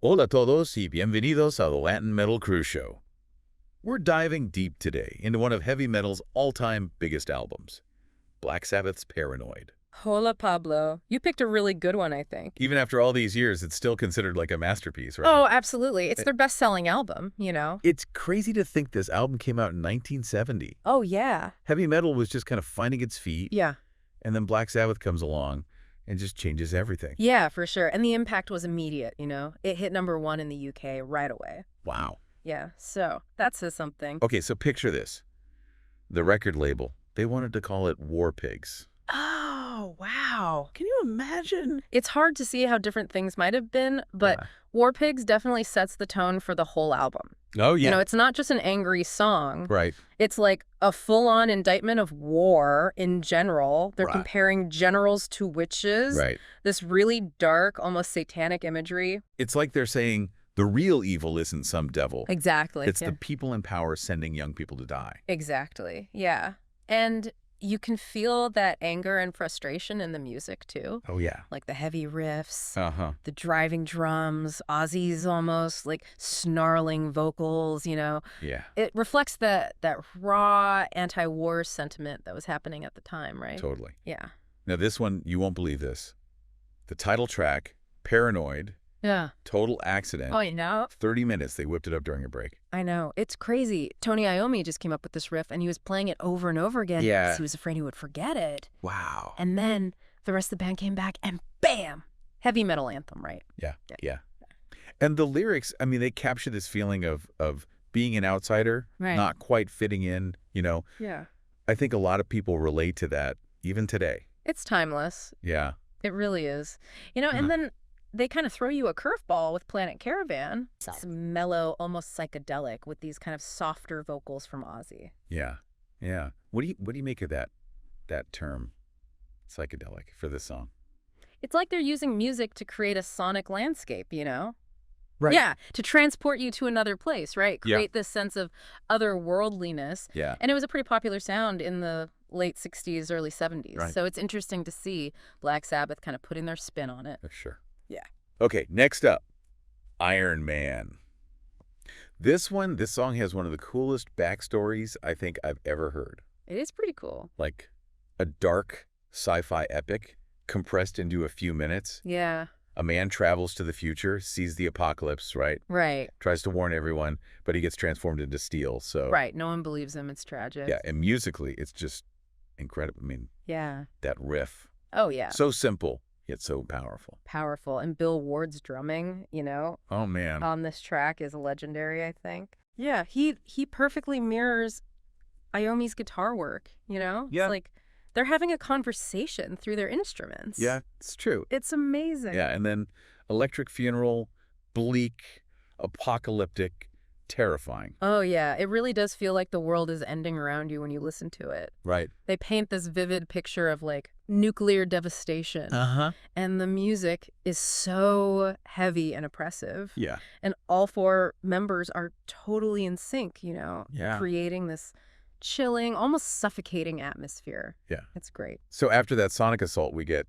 Hola a todos y bienvenidos a the Latin Metal Cruise Show. We're diving deep today into one of heavy metal's all-time biggest albums, Black Sabbath's Paranoid. Hola, Pablo. You picked a really good one, I think. Even after all these years, it's still considered like a masterpiece, right? Oh, absolutely. It's their best-selling album, you know? It's crazy to think this album came out in 1970. Oh, yeah. Heavy metal was just kind of finding its feet. Yeah. And then Black Sabbath comes along and just changes everything. Yeah, for sure. And the impact was immediate, you know? It hit #1 in the UK right away. Wow. Yeah, so that says something. Okay, so picture this. The record label, they wanted to call it War Pigs. Oh, wow. Can you imagine? It's hard to see how different things might have been, but Yeah. War Pigs definitely sets the tone for the whole album. Oh, yeah. You know, it's not just an angry song. Right. It's like a full-on indictment of war in general. They're Right. comparing generals to witches. Right. This really dark, almost satanic imagery. It's like they're saying the real evil isn't some devil. Exactly. It's yeah. the people in power sending young people to die. Exactly. Yeah. And you can feel that anger and frustration in the music, too. Oh, yeah. Like the heavy riffs, Uh-huh. the driving drums, Ozzy's almost like snarling vocals, you know. Yeah, It reflects that raw anti-war sentiment that was happening at the time, right? totally. Yeah. Now, this one, you won't believe this. The title track, Paranoid, Yeah. total accident. Oh, you know? 30 minutes, they whipped it up during a break. I know. It's crazy. Tony Iommi just came up with this riff, and he was playing it over and over again Yeah. because he was afraid he would forget it. Wow. And then the rest of the band came back, and bam! Heavy metal anthem, right? Yeah. And the lyrics, I mean, they capture this feeling of being an outsider, Right. not quite fitting in, you know. Yeah. I think a lot of people relate to that, even today. It's timeless. Yeah. It really is. You know, and then they kind of throw you a curveball with Planet Caravan. It's mellow, almost psychedelic, with these kind of softer vocals from Ozzy. Yeah. Yeah. What do you make of that term, psychedelic, for this song? It's like they're using music to create a sonic landscape, you know? Right. Yeah, to transport you to another place, right? Yeah. Create this sense of otherworldliness. Yeah. And it was a pretty popular sound in the late 60s, early 70s. Right. So it's interesting to see Black Sabbath kind of putting their spin on it. Sure. Yeah. Okay, next up, Iron Man. This song has one of the coolest backstories I think I've ever heard. It is pretty cool. Like a dark sci-fi epic compressed into a few minutes. Yeah. A man travels to the future, sees the apocalypse, right? Right. Tries to warn everyone, but he gets transformed into steel. So Right. No one believes him. It's tragic. yeah, and musically, it's just incredible. I mean, Yeah. that riff, Oh, yeah. so simple yet so powerful. Powerful. And Bill Ward's drumming, you know, Oh man, on this track is legendary, I think. Yeah. He perfectly mirrors Iommi's guitar work, you know? Yeah. It's like they're having a conversation through their instruments. yeah, it's true. It's amazing. Yeah, and then Electric Funeral, bleak, apocalyptic, terrifying. Oh, yeah. It really does feel like the world is ending around you when you listen to it. Right. They paint this vivid picture of like nuclear devastation. Uh-huh. And the music is so heavy and oppressive. Yeah. And all four members are totally in sync, you know, Yeah. creating this chilling, almost suffocating atmosphere. Yeah. It's great. So after that sonic assault, we get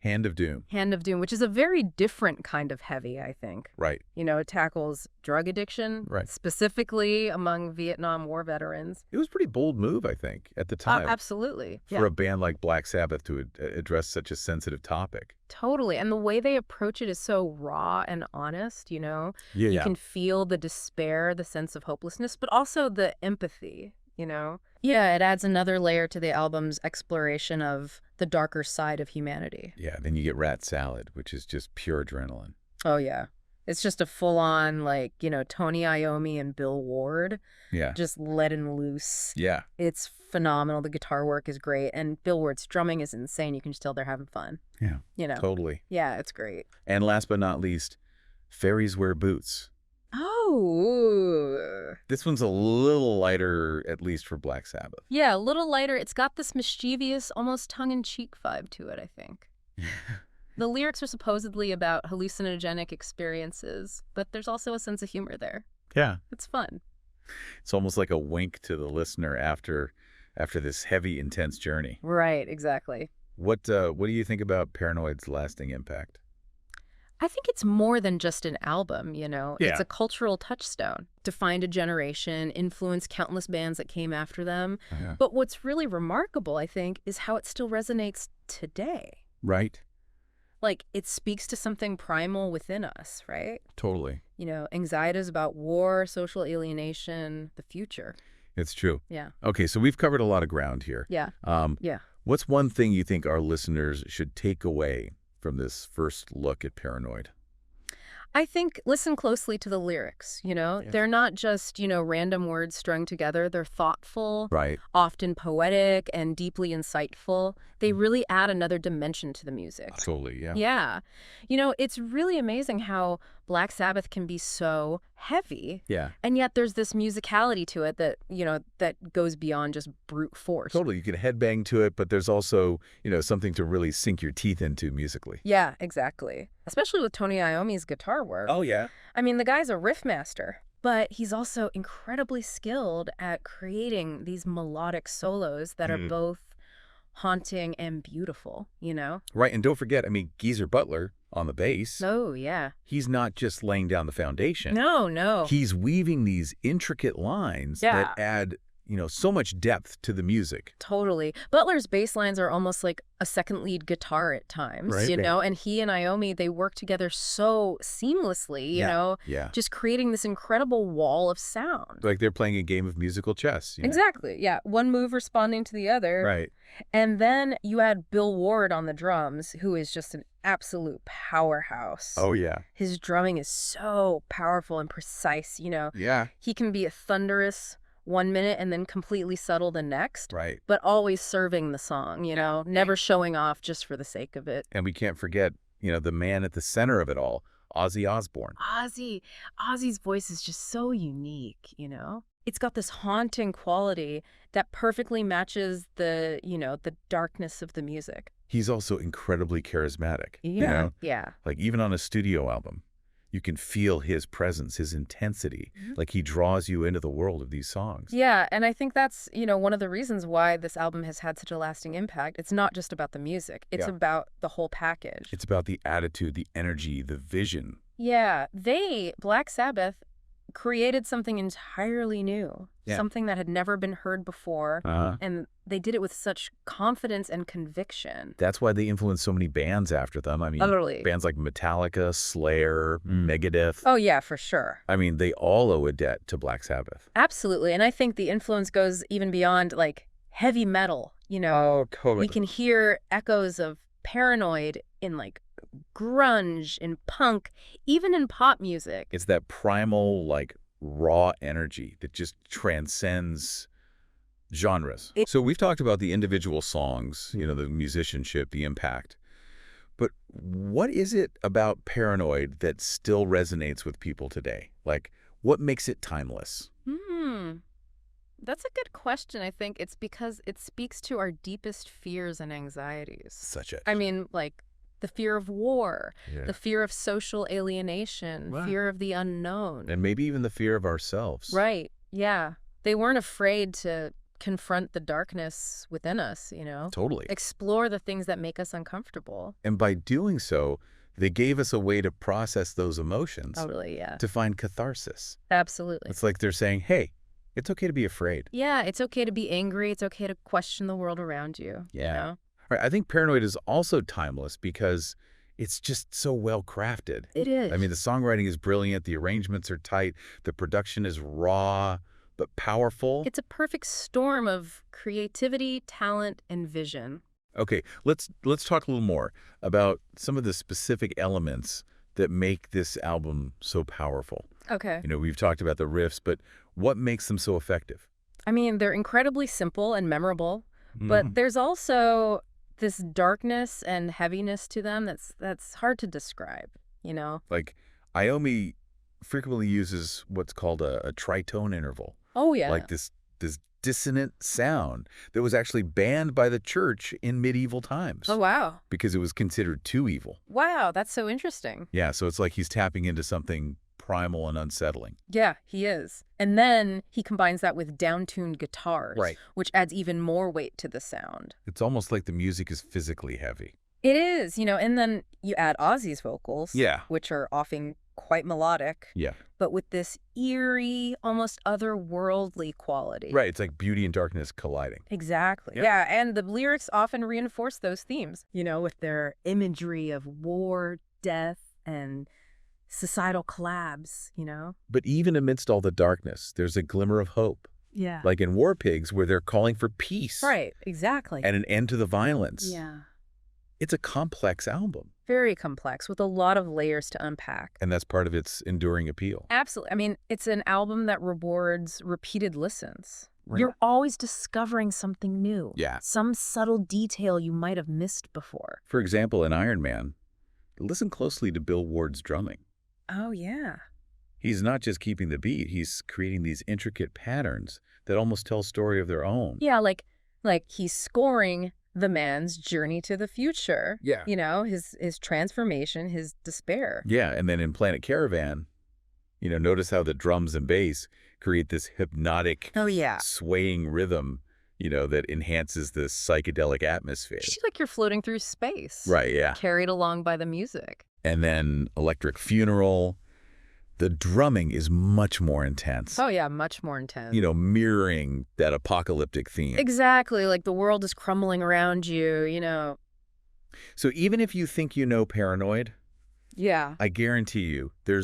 Hand of Doom. Hand of Doom, which is a very different kind of heavy, I think. Right. You know, it tackles drug addiction, Right. specifically among Vietnam War veterans. It was a pretty bold move, I think, at the time. Absolutely. For a band like Black Sabbath to address such a sensitive topic. Totally. And the way they approach it is so raw and honest, you know? Yeah, You can feel the despair, the sense of hopelessness, but also the empathy, you know? Yeah, it adds another layer to the album's exploration of the darker side of humanity. Yeah, then you get Rat Salad, which is just pure adrenaline. Oh, yeah. It's just a full-on, like, you know, Tony Iommi and Bill Ward Yeah. just letting loose. Yeah. It's phenomenal. The guitar work is great. And Bill Ward's drumming is insane. You can just tell they're having fun. Yeah. You know? Totally. Yeah, it's great. And last but not least, Fairies Wear Boots. Oh. This one's a little lighter, at least for Black Sabbath. Yeah, a little lighter. It's got this mischievous, almost tongue-in-cheek vibe to it, I think. The lyrics are supposedly about hallucinogenic experiences, but there's also a sense of humor there. Yeah. It's fun. It's almost like a wink to the listener after this heavy, intense journey. Right, exactly. What do you think about Paranoid's lasting impact? I think it's more than just an album, you know? Yeah. It's a cultural touchstone. Defined a generation, influenced countless bands that came after them. Uh-huh. But what's really remarkable, I think, is how it still resonates today. Right. Like, it speaks to something primal within us, right? Totally. You know, anxieties about war, social alienation, the future. It's true. Yeah. Okay, so we've covered a lot of ground here. Yeah. Um, Yeah. What's one thing you think our listeners should take away from this first look at Paranoid? I think listen closely to the lyrics, you know? Yeah. They're not just, you know, random words strung together. They're thoughtful, Right. often poetic, and deeply insightful. They really add another dimension to the music. Totally, yeah. Yeah. You know, it's really amazing how Black Sabbath can be so heavy, Yeah. and yet there's this musicality to it that, you know, that goes beyond just brute force. Totally. You can headbang to it, but there's also, something to really sink your teeth into musically. Yeah, exactly. Especially with Tony Iommi's guitar work. Oh, yeah. I mean, the guy's a riff master, but he's also incredibly skilled at creating these melodic solos that are both haunting and beautiful, you know? Right, and don't forget, Geezer Butler on the bass. Oh, yeah. He's not just laying down the foundation. No, no. He's weaving these intricate lines that add, so much depth to the music. Totally. Butler's bass lines are almost like a second lead guitar at times, Right. you know? And he and Iommi, they work together so seamlessly, you know? Yeah. Just creating this incredible wall of sound. Like they're playing a game of musical chess. Exactly, yeah. One move responding to the other. Right. And then you add Bill Ward on the drums, who is just an absolute powerhouse. Oh, yeah. His drumming is so powerful and precise, you know? Yeah. He can be a thunderous 1 minute and then completely subtle the next. Right. But always serving the song, you know, never showing off just for the sake of it. And we can't forget, the man at the center of it all, Ozzy Osbourne. Ozzy's voice is just so unique, you know? It's got this haunting quality that perfectly matches the, the darkness of the music. He's also incredibly charismatic. Yeah. Like even on a studio album, you can feel his presence, his intensity. Like he draws you into the world of these songs. Yeah, and I think that's, one of the reasons why this album has had such a lasting impact. It's not just about the music. It's about the whole package. It's about the attitude, the energy, the vision. Yeah, Black Sabbath, created something entirely new, something that had never been heard before, and they did it with such confidence and conviction. That's why they influenced so many bands after them. Utterly. Bands like Metallica, Slayer, Megadeth. Oh, yeah, for sure. They all owe a debt to Black Sabbath. Absolutely, and I think the influence goes even beyond, like, heavy metal, Oh, totally. We can hear echoes of Paranoid in, like, grunge, in punk, even in pop music. It's that primal, like, raw energy that just transcends genres. So we've talked about the individual songs, the musicianship, the impact. But what is it about Paranoid that still resonates with people today? Like, what makes it timeless? That's a good question. I think it's because it speaks to our deepest fears and anxieties. Like the fear of war, the fear of social alienation, fear of the unknown. And maybe even the fear of ourselves. Right, yeah. They weren't afraid to confront the darkness within us, Totally. Explore the things that make us uncomfortable. And by doing so, they gave us a way to process those emotions. Totally, yeah. To find catharsis. Absolutely. It's like they're saying, hey, it's okay to be afraid. Yeah, it's okay to be angry. It's okay to question the world around you. Yeah. You know? Right, I think Paranoid is also timeless because it's just so well crafted. It is. The songwriting is brilliant. The arrangements are tight. The production is raw but powerful. It's a perfect storm of creativity, talent, and vision. Okay, let's talk a little more about some of the specific elements that make this album so powerful. Okay. We've talked about the riffs, but what makes them so effective? They're incredibly simple and memorable, but there's also this darkness and heaviness to them that's hard to describe, Like, Iommi frequently uses what's called a tritone interval. Oh, yeah. Like this dissonant sound that was actually banned by the church in medieval times. Oh, wow. Because it was considered too evil. Wow, that's so interesting. Yeah, so it's like he's tapping into something primal and unsettling. Yeah, he is. And then he combines that with down-tuned guitars, Right. which adds even more weight to the sound. It's almost like the music is physically heavy. It is, and then you add Ozzy's vocals, Yeah. which are often quite melodic, Yeah. but with this eerie, almost otherworldly quality. Right. It's like beauty and darkness colliding. Exactly. Yeah. Yeah, and the lyrics often reinforce those themes, with their imagery of war, death, and societal collapse, But even amidst all the darkness, there's a glimmer of hope. Yeah. Like in War Pigs, where they're calling for peace. Right, exactly. And an end to the violence. Yeah. It's a complex album. Very complex, with a lot of layers to unpack. And that's part of its enduring appeal. Absolutely. I mean, it's an album that rewards repeated listens. Right. You're always discovering something new. Yeah. Some subtle detail you might have missed before. For example, in Iron Man, listen closely to Bill Ward's drumming. Oh, yeah. He's not just keeping the beat, he's creating these intricate patterns that almost tell a story of their own. Yeah, like he's scoring the man's journey to the future. Yeah. His transformation, his despair. Yeah, and then in Planet Caravan, notice how the drums and bass create this hypnotic, Oh, yeah. swaying rhythm, that enhances the psychedelic atmosphere. It's like you're floating through space. Right, yeah. Carried along by the music. And then Electric Funeral, the drumming is much more intense. Oh, yeah, much more intense. Mirroring that apocalyptic theme. Exactly, like the world is crumbling around you. So even if you think you know Paranoid, Yeah. I guarantee you there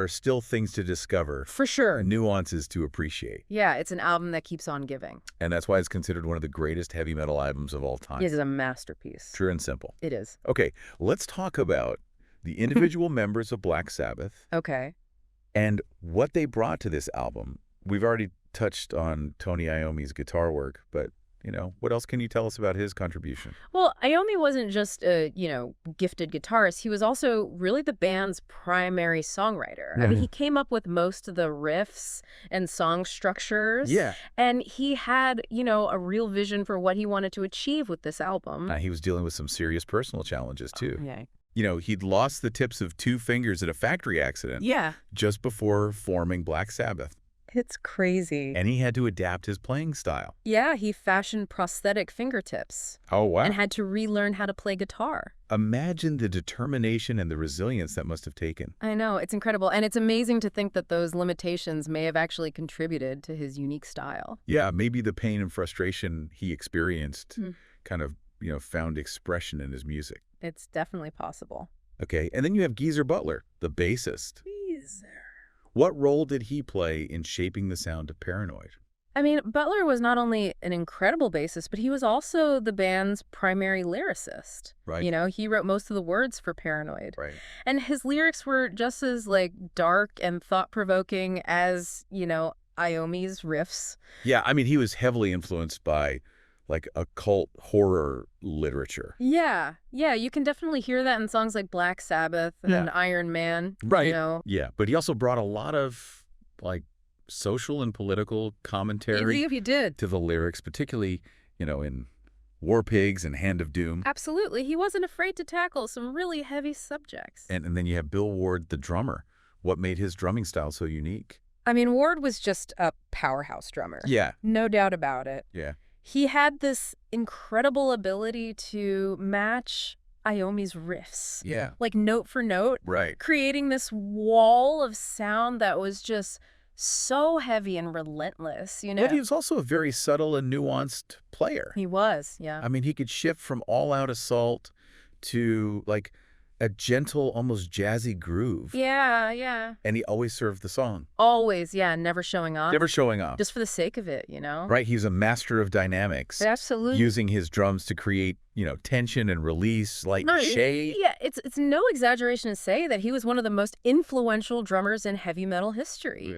are still things to discover. For sure. Nuances to appreciate. Yeah, it's an album that keeps on giving. And that's why it's considered one of the greatest heavy metal albums of all time. It is a masterpiece. True and simple. It is. Okay, let's talk about the individual members of Black Sabbath Okay. and what they brought to this album. We've already touched on Tony Iommi's guitar work, but, what else can you tell us about his contribution? Well, Iommi wasn't just a, gifted guitarist. He was also really the band's primary songwriter. I mean, he came up with most of the riffs and song structures. Yeah. And he had, a real vision for what he wanted to achieve with this album. He was dealing with some serious personal challenges, too. Yeah. He'd lost the tips of 2 fingers in a factory accident. Yeah. Just before forming Black Sabbath. It's crazy. And he had to adapt his playing style. Yeah, he fashioned prosthetic fingertips. Oh, wow. And had to relearn how to play guitar. Imagine the determination and the resilience that must have taken. I know, it's incredible. And it's amazing to think that those limitations may have actually contributed to his unique style. Yeah, maybe the pain and frustration he experienced kind of, found expression in his music. It's definitely possible. Okay, and then you have Geezer Butler, the bassist. What role did he play in shaping the sound of Paranoid? I mean, Butler was not only an incredible bassist, but he was also the band's primary lyricist. Right. He wrote most of the words for Paranoid. Right. And his lyrics were just as, dark and thought-provoking as, Iommi's riffs. Yeah, I mean, he was heavily influenced by, occult horror literature. Yeah, you can definitely hear that in songs like Black Sabbath and Iron Man. Right. Yeah, but he also brought a lot of, social and political commentary He did. to the lyrics, particularly, in War Pigs and Hand of Doom. Absolutely. He wasn't afraid to tackle some really heavy subjects. And then you have Bill Ward, the drummer. What made his drumming style so unique? I mean, Ward was just a powerhouse drummer. Yeah. No doubt about it. Yeah. He had this incredible ability to match Iommi's riffs. Yeah. Note for note. Right. Creating this wall of sound that was just so heavy and relentless, But he was also a very subtle and nuanced player. He was, yeah. I mean, he could shift from all-out assault to, a gentle, almost jazzy groove. Yeah. And he always served the song. Always, yeah, never showing off. Never showing off. Just for the sake of it, Right, he's a master of dynamics. Absolutely. Using his drums to create, tension and release, shade. Yeah, it's no exaggeration to say that he was one of the most influential drummers in heavy metal history,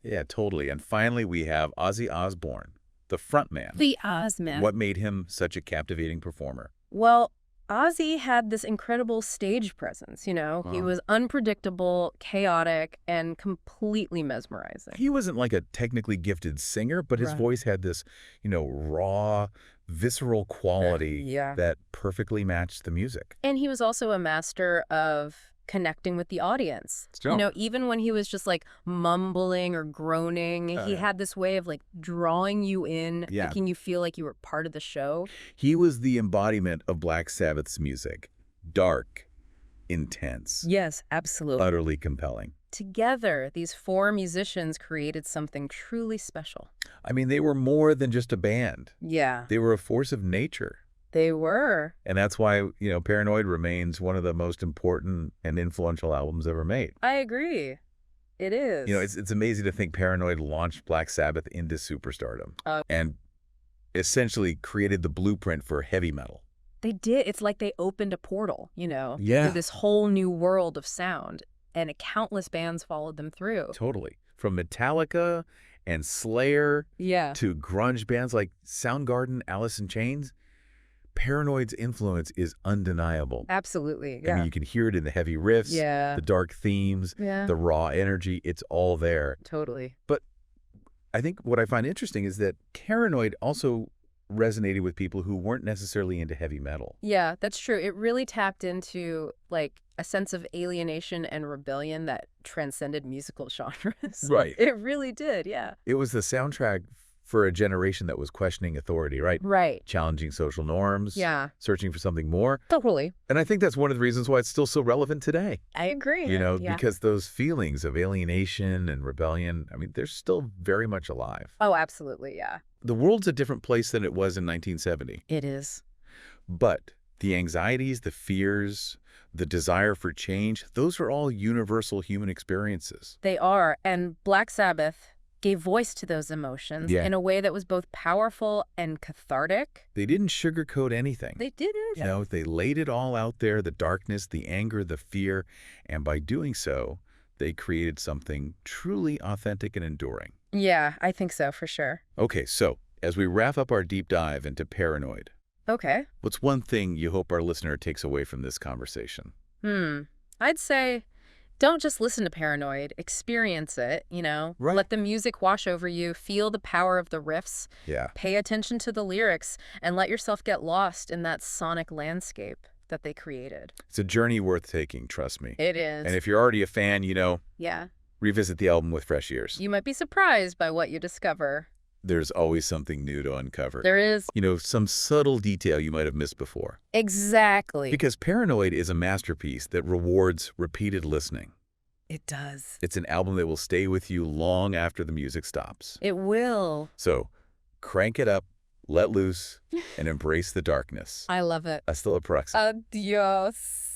Yeah, totally. And finally, we have Ozzy Osbourne, the frontman. The Ozman. What made him such a captivating performer? Well, Ozzy had this incredible stage presence, He was unpredictable, chaotic, and completely mesmerizing. He wasn't a technically gifted singer, but his voice had this, raw, visceral quality that perfectly matched the music. And he was also a master of connecting with the audience. Even when he was just mumbling or groaning, he had this way of drawing you in, making you feel like you were part of the show. He was the embodiment of Black Sabbath's music. dark, intense. Yes, absolutely. Utterly compelling. Together, these four musicians created something truly special. I mean, they were more than just a band. Yeah. They were a force of nature. They were. And that's why, Paranoid remains one of the most important and influential albums ever made. I agree. It is. It's amazing to think Paranoid launched Black Sabbath into superstardom and essentially created the blueprint for heavy metal. They did. It's like they opened a portal, Yeah. to this whole new world of sound, and countless bands followed them through. Totally. From Metallica and Slayer to grunge bands like Soundgarden, Alice in Chains, Paranoid's influence is undeniable. Absolutely, yeah. I mean, you can hear it in the heavy riffs, the dark themes, the raw energy. It's all there. Totally. But I think what I find interesting is that Paranoid also resonated with people who weren't necessarily into heavy metal. Yeah, that's true. It really tapped into, like, a sense of alienation and rebellion that transcended musical genres. Right. It really did, yeah. It was the soundtrack for a generation that was questioning authority, right? Right. Challenging social norms. Yeah. Searching for something more. Totally. And I think that's one of the reasons why it's still so relevant today. I agree. Because those feelings of alienation and rebellion, I mean, they're still very much alive. Oh, absolutely, yeah. The world's a different place than it was in 1970. It is. But the anxieties, the fears, the desire for change, those are all universal human experiences. They are. And Black Sabbath gave voice to those emotions in a way that was both powerful and cathartic. They didn't sugarcoat anything. They didn't. They laid it all out there, the darkness, the anger, the fear, and by doing so, they created something truly authentic and enduring. Yeah, I think so, for sure. Okay, so as we wrap up our deep dive into Paranoid, what's one thing you hope our listener takes away from this conversation? I'd say don't just listen to Paranoid, experience it, Right. Let the music wash over you, feel the power of the riffs, pay attention to the lyrics, and let yourself get lost in that sonic landscape that they created. It's a journey worth taking, trust me. It is. And if you're already a fan, yeah, revisit the album with fresh ears. You might be surprised by what you discover. There's always something new to uncover. There is. Some subtle detail you might have missed before. Exactly. Because Paranoid is a masterpiece that rewards repeated listening. It does. It's an album that will stay with you long after the music stops. It will. So, crank it up, let loose, and embrace the darkness. I love it. Hasta la próxima. Adios.